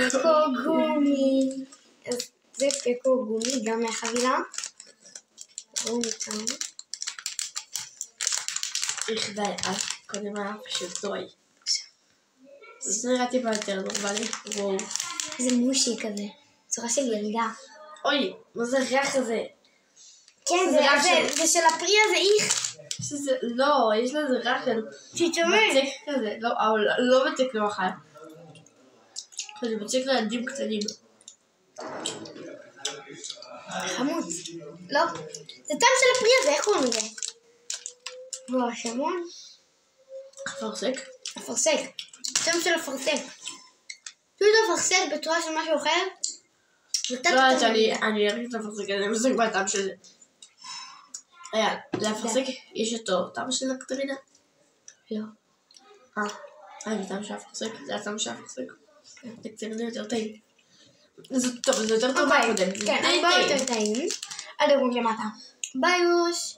פקו גומי. אז זה פקו גומי, גם מהחבילה. גומי כאן. איך די, אז קודם היה פשוט טוי. זה נראה טיפה יותר נורמלי. וואו. זה מושי כזה. צורה של ילדה. אוי, מה זה הריח הזה? כן, זה של הפרי הזה, איך. לא, יש לזה ריח של מצק כזה. לא, אבל לא מצק למחל. זה מצק לילדים קטנים. חמוד. לא, זה טעם של הפרי הזה, איך קוראים לזה? וואו, שמון. אפרסק? אפרסק. טעם של אפרסק. פשוט אפרסק בצורה של משהו אחר. לא, אני אריך את האפרסק, אני מסתכל בטעם של זה. לאפרסק יש אותו טעם של נקטרינה? לא. זה טעם של אפרסק, זה הטעם של אפרסק. נקטרינה יותר טעים. טוב, זה יותר טוב מהקודם. כן, הרבה יותר טעים. עד ערוץ למטה. ביי יוש.